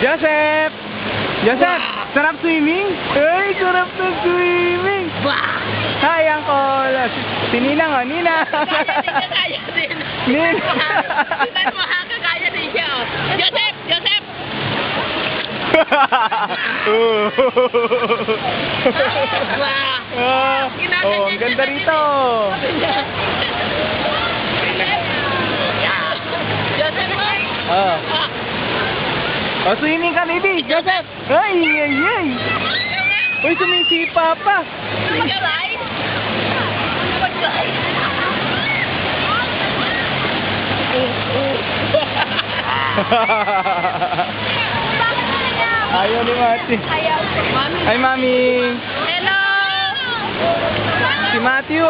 Joseph! Joseph! Sarap swimming? Ay, sarap na swimming! Hi, Uncle! Si Ninang, oh, Ninang! Kaya din. Ninang! Tingnan mo ha, kagaya din siya. Oh. Joseph! Joseph! Oh, ang ganda rito! Joseph! Oh. Oh, swimming ka, baby! Joseph! Ay, ay, ay! Uy, sumisipa pa! Mag-ride? Mag-ride? Ayaw ni Mati. Ayaw. Hi, Mami! Hello! Si Matthew!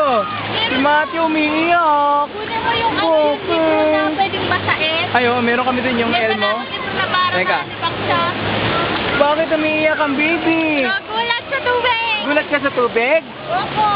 Si Matthew umiiyak! Kunin mo yung dito na pwedeng basain. Ay, oh, meron kami din yung Elmo. Dito na parang Teka. malibak siya. Bakit umiiyak ang baby? Nagulat sa tubig. Gulat ka sa tubig? Opo.